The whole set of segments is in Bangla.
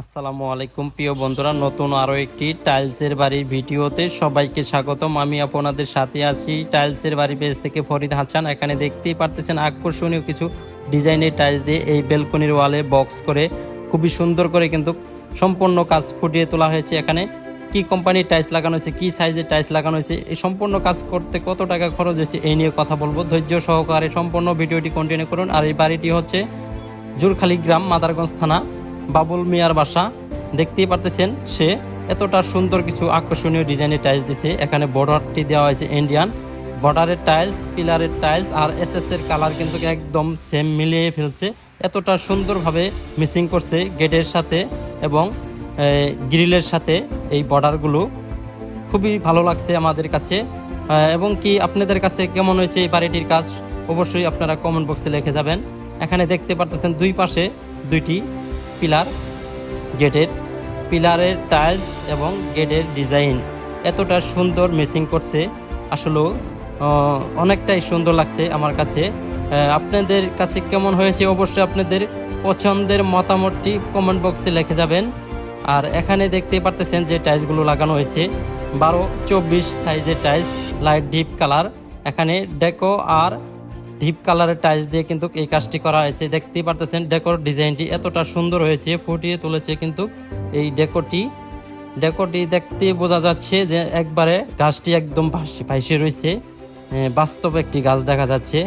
আসসালামু আলাইকুম প্রিয় বন্ধুরা, নতুন আরও একটি টাইলসের বাড়ির ভিডিওতে সবাইকে স্বাগতম। আমি আপনাদের সাথে আছি টাইলসের বাড়ি পেজ থেকে ফরিদ হাসান। এখানে দেখতেই পারতেছেন আকর্ষণীয় কিছু ডিজাইনের টাইলস দিয়ে এই বেলকনির ওয়ালে বক্স করে খুবই সুন্দর করে কিন্তু সম্পূর্ণ কাজ ফুটিয়ে তোলা হয়েছে। এখানে কি কোম্পানির টাইলস লাগানো হয়েছে, কি সাইজের টাইলস লাগানো হয়েছে, এই সম্পূর্ণ কাজ করতে কত টাকা খরচ হয়েছে এই নিয়ে কথা বলবো। ধৈর্য সহকারে সম্পূর্ণ ভিডিওটি কন্টিনিউ করুন। আর এই বাড়িটি হচ্ছে জুরখালি গ্রাম, মাদারগঞ্জ থানা, বাবুল মিয়ার বাসা। দেখতেই পারতেছেন সে এতটা সুন্দর কিছু আকর্ষণীয় ডিজাইনের টাইলস দিছে। এখানে বর্ডারটি দেওয়া হয়েছে ইন্ডিয়ান বর্ডারের টাইলস, পিলারের টাইলস আর এসএস এর কালার কিন্তু একদম সেম মিলিয়ে ফেলছে। এতটা সুন্দরভাবে মিক্সিং করছে গেটের সাথে এবং গ্রিলের সাথে। এই বর্ডারগুলো খুবই ভালো লাগছে আমাদের কাছে। এবং কি আপনাদের কাছে কেমন হয়েছে এই বাড়িটির কাজ অবশ্যই আপনারা কমেন্ট বক্সে লিখে যাবেন। এখানে দেখতে পারতেছেন দুই পাশে দুইটি পিলার, গেটের পিলারের টাইলস এবং গেটের ডিজাইন এতটা সুন্দর ম্যাচিং করছে, আসলে অনেকটাই সুন্দর লাগছে আমার কাছে। আপনাদের কাছে কেমন হয়েছে অবশ্যই আপনাদের পছন্দের মতামতটি কমেন্ট বক্সে লিখে যাবেন। আর এখানে দেখতে পারতেছেন যে টাইলসগুলো লাগানো হয়েছে 12-24 সাইজের টাইলস, লাইট ডিপ কালার। এখানে ডেকো আর ডিপ কালারের টাইলস দিয়ে কিন্তু এই কাজটি করা হয়েছে। দেখতেই পারতেছেন ডেকোর ডিজাইনটি এতটা সুন্দর হয়েছে, ফুটিয়ে তুলেছে কিন্তু এই ডেকোটি দেখতে বোঝা যাচ্ছে যে একবারে গাছটি একদম ভাসে রয়েছে, বাস্তব একটি গাছ দেখা যাচ্ছে।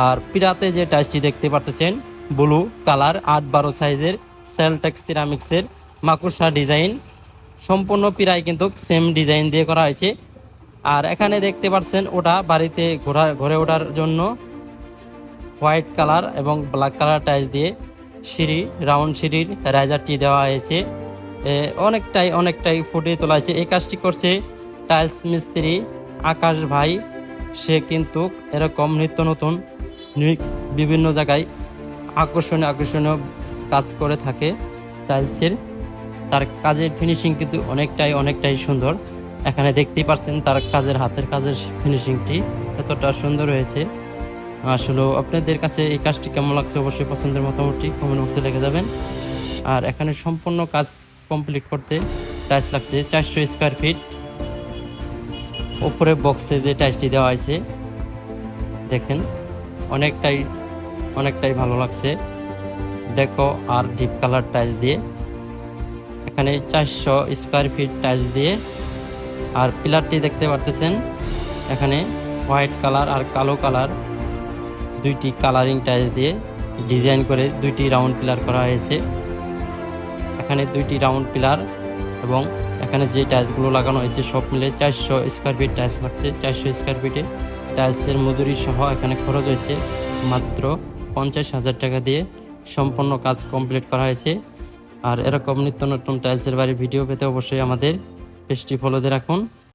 আর পিরাতে যে টাইলসটি দেখতে পারতেছেন ব্লু কালার, 8-12 সাইজের সেলটেক্স সিরামিক্সের মাকুসা ডিজাইন, সম্পূর্ণ পিরায় কিন্তু সেম ডিজাইন দিয়ে করা হয়েছে। আর এখানে দেখতে পাচ্ছেন ওটা বাড়িতে ঘরে ওঠার জন্য হোয়াইট কালার এবং ব্ল্যাক কালার টাইলস দিয়ে সিঁড়ি, রাউন্ড সিঁড়ির রাইজারটি দেওয়া হয়েছে। অনেকটাই ফুটিয়ে তোলা হয়েছে। এই কাজটি করছে টাইলস মিস্ত্রি আকাশ ভাই। সে কিন্তু এরকম নিত্য নতুন বিভিন্ন জায়গায় আকর্ষণীয় কাজ করে থাকে টাইলসের। তার কাজের ফিনিশিং কিন্তু অনেকটাই সুন্দর। এখানে দেখতেই পাচ্ছেন তার হাতের কাজের ফিনিশিংটি এতটা সুন্দর হয়েছে। আসলে আপনাদের কাছে এই কাজটি কেমন লাগছে অবশ্যই পছন্দের মতামতটি কমেন্ট বক্সে লিখে যাবেন। আর এখানে সম্পূর্ণ কাজ কমপ্লিট করতে টাইলস লাগছে 400 স্কোয়ার ফিট। উপরে বক্সে যে টাইলসটি দেওয়া হয়েছে দেখেন অনেকটাই ভালো লাগছে, ডেকো আর ডিপ কালার টাইলস দিয়ে। এখানে 400 স্কোয়ার ফিট টাইলস দিয়ে। আর পিলারটি দেখতে পারতেছেন এখানে হোয়াইট কালার আর কালো কালার দুইটি কালারিং টাইলস দিয়ে ডিজাইন করে দুইটি রাউন্ড পিলার করা হয়েছে। এখানে দুইটি রাউন্ড পিলার এবং এখানে যে টাইলসগুলো লাগানো হয়েছে সব মিলে 400 স্কোয়ার ফিট টাইলস লাগছে। 400 স্কোয়ার ফিটে টাইলসের মজুরি সহ এখানে খরচ হয়েছে মাত্র 50,000 টাকা দিয়ে সম্পূর্ণ কাজ কমপ্লিট করা হয়েছে। আর এরকম নিত্য নতুন টাইলসের বাড়ির ভিডিও পেতে অবশ্যই আমাদের পেজটি ফলো দিয়ে রাখুন।